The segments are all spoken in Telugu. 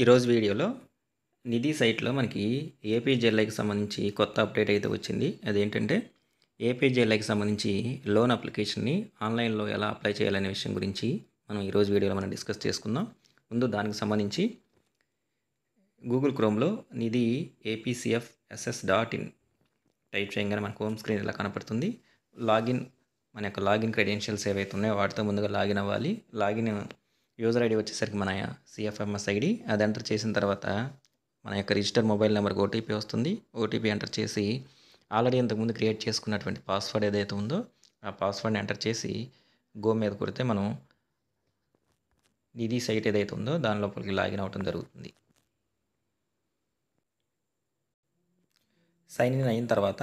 ఈరోజు వీడియోలో నిధి సైట్లో మనకి ఏపీజేఎల్ఐకి సంబంధించి కొత్త అప్డేట్ అయితే వచ్చింది. అదేంటంటే ఏపీజేఎల్ఐకి సంబంధించి లోన్ అప్లికేషన్ని ఆన్లైన్లో ఎలా అప్లై చేయాలనే విషయం గురించి మనం ఈరోజు వీడియోలో మనం డిస్కస్ చేసుకుందాం. ముందు దానికి సంబంధించి గూగుల్ క్రోమ్లో నిధి apcfss.in టైప్ చేయగానే మనకు హోమ్ స్క్రీన్ ఇలా కనపడుతుంది. మన యొక్క లాగిన్ క్రెడెన్షియల్స్ ఏవైతే ఉన్నాయో వాటితో ముందుగా లాగిన్ అవ్వాలి. లాగిన్ యూజర్ ఐడి వచ్చేసరికి మన సిఎఫ్ఎంఎస్ ఐడి అది ఎంటర్ చేసిన తర్వాత మన యొక్క రిజిస్టర్ మొబైల్ నెంబర్కి ఓటీపీ వస్తుంది. ఓటీపీ ఎంటర్ చేసి ఆల్రెడీ ఇంతకుముందు క్రియేట్ చేసుకున్నటువంటి పాస్వర్డ్ ఏదైతే ఉందో ఆ పాస్వర్డ్ని ఎంటర్ చేసి గో మీద కొడితే మనం నిధి సైట్ ఏదైతే ఉందో దాని లోపలికి లాగిన్ అవ్వడం జరుగుతుంది. సైన్ ఇన్ అయిన తర్వాత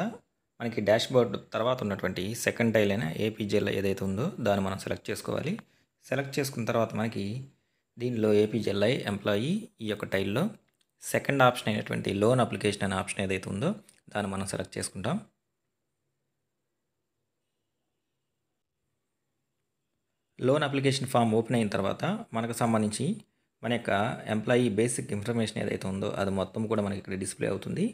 మనకి డాష్బోర్డ్ తర్వాత ఉన్నటువంటి సెకండ్ టైల్ అయిన ఏపీజేఎల్ఐ ఏదైతే ఉందో దాన్ని మనం సెలెక్ట్ చేసుకోవాలి. సెలెక్ట్ చేసుకున్న తర్వాత మనకి దీనిలో ఏపీజేఎల్ఐ ఎంప్లాయీ ఈ యొక్క టైల్లో సెకండ్ ఆప్షన్ అయినటువంటి లోన్ అప్లికేషన్ అనే ఆప్షన్ ఏదైతే ఉందో దాన్ని మనం సెలెక్ట్ చేసుకుంటాం. లోన్ అప్లికేషన్ ఫామ్ ఓపెన్ అయిన తర్వాత మనకు సంబంధించి మన యొక్క ఎంప్లాయీ బేసిక్ ఇన్ఫర్మేషన్ ఏదైతే ఉందో అది మొత్తం కూడా మనకి ఇక్కడ డిస్ప్లే అవుతుంది.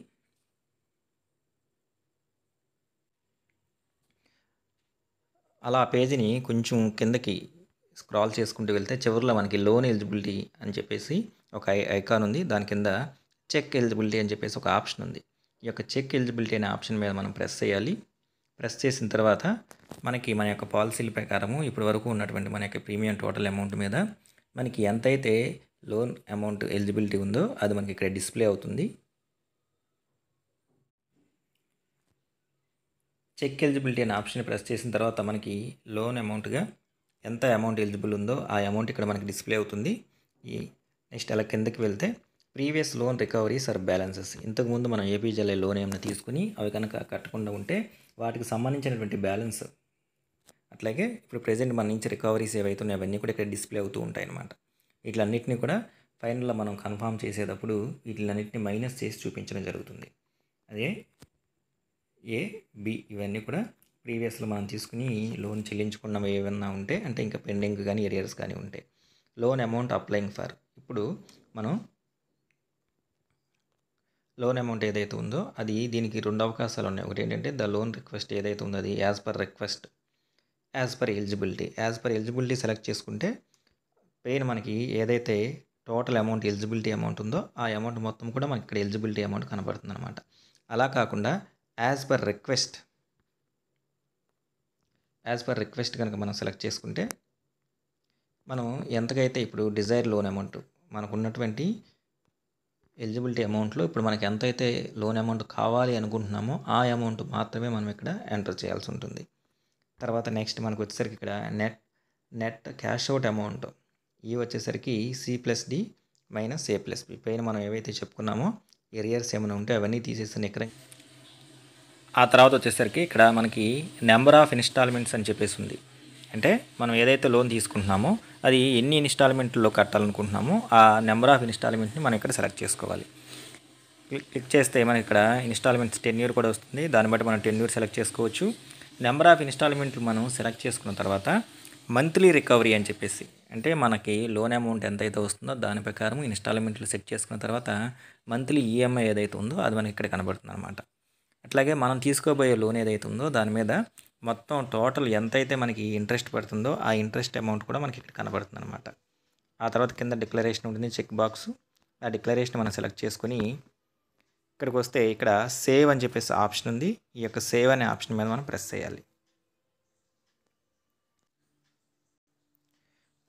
అలా పేజీని కొంచెం కిందకి స్క్రాల్ చేసుకుంటూ వెళ్తే చివరిలో మనకి లోన్ ఎలిజిబిలిటీ అని చెప్పేసి ఒక ఐకాన్ ఉంది. దాని కింద చెక్ ఎలిజిబిలిటీ అని చెప్పేసి ఒక ఆప్షన్ ఉంది. ఈ యొక్క చెక్ ఎలిజిబిలిటీ అనే ఆప్షన్ మీద మనం ప్రెస్ చేయాలి. ప్రెస్ చేసిన తర్వాత మనకి మన యొక్క పాలసీల ప్రకారము ఇప్పటి వరకు ఉన్నటువంటి మన యొక్క ప్రీమియం టోటల్ అమౌంట్ మీద మనకి ఎంతైతే లోన్ అమౌంట్ ఎలిజిబిలిటీ ఉందో అది మనకి ఇక్కడ డిస్ప్లే అవుతుంది. చెక్ ఎలిజిబిలిటీ అనే ఆప్షన్ ప్రెస్ చేసిన తర్వాత మనకి లోన్ అమౌంట్గా ఎంత అమౌంట్ ఎలిజిబుల్ ఉందో ఆ అమౌంట్ ఇక్కడ మనకి డిస్ప్లే అవుతుంది. నెక్స్ట్ అలా కిందకి వెళ్తే previous loan recoveries or balances, ఇంతకుముందు మనం ఏపీజేఎల్ఐ లోన్ ఏమైనా తీసుకుని అవి కనుక కట్టకుండా ఉంటే వాటికి సంబంధించినటువంటి బ్యాలెన్స్, అట్లాగే ఇప్పుడు ప్రెజెంట్ మన నుంచి రికవరీస్ ఏవైతే ఉన్నాయో అవన్నీ కూడా ఇక్కడ డిస్ప్లే అవుతూ ఉంటాయి అన్నమాట. వీటిలన్నింటినీ కూడా ఫైనల్లో మనం కన్ఫర్మ్ చేసేటప్పుడు వీటిలన్నింటినీ మైనస్ చేసి చూపించడం జరుగుతుంది. అదే ఏ బి ఇవన్నీ కూడా ప్రీవియస్లో మనం తీసుకుని లోన్ చెల్లించుకున్నవి ఏమన్నా ఉంటే అంటే ఇంకా పెండింగ్ కానీ ఎరియర్స్ కానీ ఉంటే లోన్ అమౌంట్ అప్లయింగ్ ఫర్, ఇప్పుడు మనం లోన్ అమౌంట్ ఏదైతే ఉందో అది దీనికి రెండు అవకాశాలు ఉన్నాయి. ఒకటి ఏంటంటే ద లోన్ రిక్వెస్ట్ ఏదైతే ఉందో అది as per request, as per eligibility select చేసుకుంటే పెయిన్ మనకి ఏదైతే టోటల్ అమౌంట్ ఎలిజిబిలిటీ అమౌంట్ ఉందో ఆ అమౌంట్ మొత్తం కూడా మనకి ఇక్కడ ఎలిజిబిలిటీ అమౌంట్ కనబడుతుంది అనమాట. అలా కాకుండా యాజ్ పర్ రిక్వెస్ట్ కనుక మనం సెలెక్ట్ చేసుకుంటే మనం ఎంతకైతే ఇప్పుడు డిజైర్ లోన్ అమౌంట్ మనకు ఉన్నటువంటి ఎలిజిబిలిటీ అమౌంట్లో ఇప్పుడు మనకి ఎంతైతే లోన్ అమౌంట్ కావాలి అనుకుంటున్నామో ఆ అమౌంట్ మాత్రమే మనం ఇక్కడ ఎంటర్ చేయాల్సి ఉంటుంది. తర్వాత నెక్స్ట్ మనకు వచ్చేసరికి ఇక్కడ నెట్ క్యాష్ అవుట్ అమౌంట్ ఇవి వచ్చేసరికి C+D - A+B పైన మనం ఏవైతే చెప్పుకున్నామో ఎరియర్స్ ఏమైనా ఉంటే అవన్నీ తీసేసి ఇక్కడ ఆ తర్వాత వచ్చేసరికి ఇక్కడ మనకి నెంబర్ ఆఫ్ ఇన్స్టాల్మెంట్స్ అని చెప్పేసి ఉంది. అంటే మనం ఏదైతే లోన్ తీసుకుంటున్నామో అది ఎన్ని ఇన్స్టాల్మెంట్లో కట్టాలనుకుంటున్నామో ఆ నెంబర్ ఆఫ్ ఇన్స్టాల్మెంట్ని మనం ఇక్కడ సెలెక్ట్ చేసుకోవాలి. క్లిక్ చేస్తే మనకి ఇక్కడ ఇన్స్టాల్మెంట్స్ టెన్యూర్ కూడా వస్తుంది. దాన్ని బట్టి మనం టెన్యూర్ సెలెక్ట్ చేసుకోవచ్చు. నెంబర్ ఆఫ్ ఇన్స్టాల్మెంట్లు మనం సెలెక్ట్ చేసుకున్న తర్వాత మంత్లీ రికవరీ అని చెప్పేసి, అంటే మనకి లోన్ అమౌంట్ ఎంతైతే వస్తుందో దాని ప్రకారం ఇన్స్టాల్మెంట్లు సెట్ చేసుకున్న తర్వాత మంత్లీ ఈఎంఐ ఏదైతే ఉందో అది మనకి ఇక్కడ కనబడుతుంది అనమాట. అట్లాగే మనం తీసుకోబోయే లోన్ ఏదైతే ఉందో దాని మీద మొత్తం టోటల్ ఎంతైతే మనకి ఇంట్రెస్ట్ పడుతుందో ఆ ఇంట్రెస్ట్ అమౌంట్ కూడా మనకి ఇక్కడ కనబడుతుంది అనమాట. ఆ తర్వాత కింద డిక్లరేషన్ ఉంటుంది, చెక్ బాక్స్. ఆ డిక్లరేషన్ మనం సెలెక్ట్ చేసుకొని ఇక్కడికి వస్తే ఇక్కడ సేవ్ అని చెప్పేసి ఆప్షన్ ఉంది. ఈ యొక్క సేవ్ అనే ఆప్షన్ మీద మనం ప్రెస్ చేయాలి.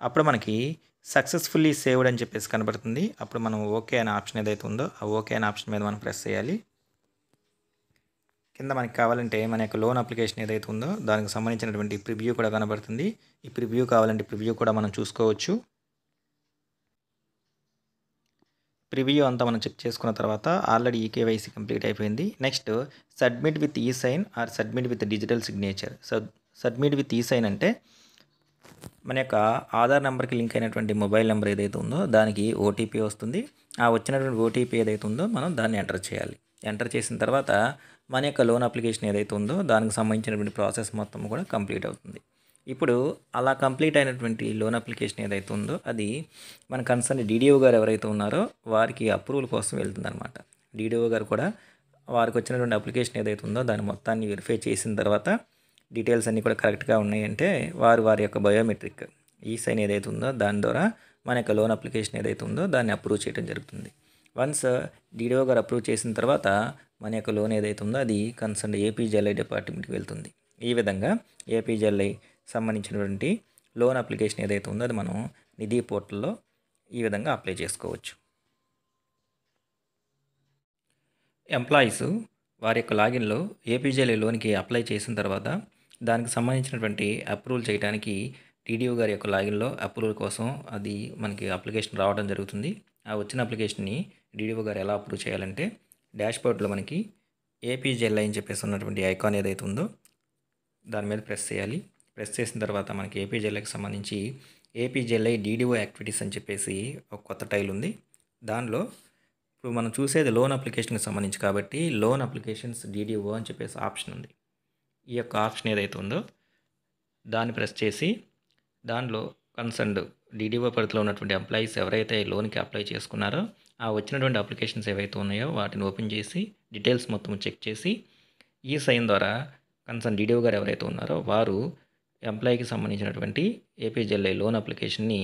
అప్పుడు మనకి సక్సెస్ఫుల్లీ సేవ్డ్ అని చెప్పేసి కనబడుతుంది. అప్పుడు మనం ఓకే అనే ఆప్షన్ ఏదైతే ఉందో ఆ ఓకే అనే ఆప్షన్ మీద మనం ప్రెస్ చేయాలి. కింద మనకి కావాలంటే మన యొక్క లోన్ అప్లికేషన్ ఏదైతే ఉందో దానికి సంబంధించినటువంటి ప్రివ్యూ కూడా కనబడుతుంది. ఈ ప్రివ్యూ కావాలంటే ప్రివ్యూ కూడా మనం చూసుకోవచ్చు. ప్రివ్యూ అంతా మనం చెక్ చేసుకున్న తర్వాత ఆల్రెడీ ఈకేవైసీ కంప్లీట్ అయిపోయింది. Next submit with eSign or submit with digital signature. Submit with eSign అంటే మన యొక్క ఆధార్ నెంబర్కి లింక్ అయినటువంటి మొబైల్ నెంబర్ ఏదైతే ఉందో దానికి ఓటీపీ వస్తుంది. ఆ వచ్చినటువంటి ఓటీపీ ఏదైతే ఉందో మనం దాన్ని ఎంటర్ చేయాలి. ఎంటర్ చేసిన తర్వాత మన యొక్క లోన్ అప్లికేషన్ ఏదైతే ఉందో దానికి సంబంధించినటువంటి ప్రాసెస్ మొత్తం కూడా కంప్లీట్ అవుతుంది. ఇప్పుడు అలా కంప్లీట్ అయినటువంటి లోన్ అప్లికేషన్ ఏదైతే ఉందో అది మన కన్సర్న్ డీడీఓ గారు ఎవరైతే ఉన్నారో వారికి అప్రూవల్ కోసం వెళ్తుందన్నమాట. డీడీఓ గారు కూడా వారికి వచ్చినటువంటి అప్లికేషన్ ఏదైతే ఉందో దాన్ని మొత్తాన్ని వెరిఫై చేసిన తర్వాత డీటెయిల్స్ అన్నీ కూడా కరెక్ట్గా ఉన్నాయంటే వారి యొక్క బయోమెట్రిక్ ఈ సైన్ ఏదైతే ఉందో దాని ద్వారా మన యొక్క లోన్ అప్లికేషన్ ఏదైతే ఉందో దాన్ని అప్రూవ్ చేయడం జరుగుతుంది. వన్స్ డీడీఓ గారు అప్రూవ్ చేసిన తర్వాత మన యొక్క లోన్ ఏదైతే ఉందో అది కన్సర్న్ ఏపీజీఎల్ఐ డిపార్ట్మెంట్కి వెళ్తుంది. ఈ విధంగా ఏపీజీఎల్ఐ సంబంధించినటువంటి లోన్ అప్లికేషన్ ఏదైతే ఉందో అది మనం నిధి పోర్టల్లో ఈ విధంగా అప్లై చేసుకోవచ్చు. ఎంప్లాయీస్ వారి యొక్క లాగిన్లో ఏపీజీఎల్ఐ లోన్కి అప్లై చేసిన తర్వాత దానికి సంబంధించినటువంటి అప్రూవల్ చేయడానికి టీడీఓ గారి యొక్క లాగిన్లో అప్రూవల్ కోసం అది మనకి అప్లికేషన్ రావడం జరుగుతుంది. ఆ వచ్చిన అప్లికేషన్ని డీడీఓ గారు ఎలా అప్రూవ్ చేయాలంటే డాష్బోర్డ్లో మనకి ఏపీజీఎల్ఐ అని చెప్పేసి ఉన్నటువంటి ఐకాన్ ఏదైతే ఉందో దాని మీద ప్రెస్ చేయాలి. ప్రెస్ చేసిన తర్వాత మనకి ఏపీజీఎల్ఐకి సంబంధించి ఏపీజీఎల్ఐ డీడీఓ యాక్టివిటీస్ అని చెప్పేసి ఒక కొత్త టైల్ ఉంది. దానిలో ఇప్పుడు మనం చూసేది లోన్ అప్లికేషన్కి సంబంధించి కాబట్టి లోన్ అప్లికేషన్స్ డీడీఓ అని చెప్పేసి ఆప్షన్ ఉంది. ఈ యొక్క ఆప్షన్ ఏదైతే ఉందో దాన్ని ప్రెస్ చేసి దానిలో కన్సర్న్డ్ డీడీఓ పరిధిలో ఉన్నటువంటి ఎంప్లాయీస్ ఎవరైతే లోన్కి అప్లై చేసుకున్నారో ఆ వచ్చినటువంటి అప్లికేషన్స్ ఏవైతే ఉన్నాయో వాటిని ఓపెన్ చేసి డీటెయిల్స్ మొత్తం చెక్ చేసి ఈ సైన్ ద్వారా కన్సర్న్ డీడీఓ గారు ఎవరైతే ఉన్నారో వారు ఎంప్లాయీకి సంబంధించినటువంటి ఏపీజీఎల్ఐ లోన్ అప్లికేషన్ని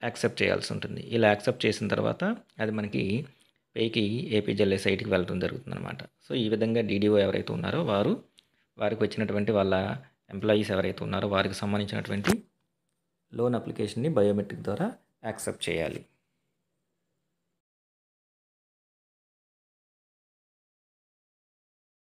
యాక్సెప్ట్ చేయాల్సి ఉంటుంది. ఇలా యాక్సెప్ట్ చేసిన తర్వాత అది మనకి పైకి ఏపీజీఎల్ఐ సైట్కి వెళ్ళడం జరుగుతుంది అనమాట. సో ఈ విధంగా డీడీఓ ఎవరైతే ఉన్నారో వారికి వచ్చినటువంటి వాళ్ళ ఎంప్లాయీస్ ఎవరైతే ఉన్నారో వారికి సంబంధించినటువంటి లోన్ అప్లికేషన్ని బయోమెట్రిక్ ద్వారా యాక్సెప్ట్ చేయాలి.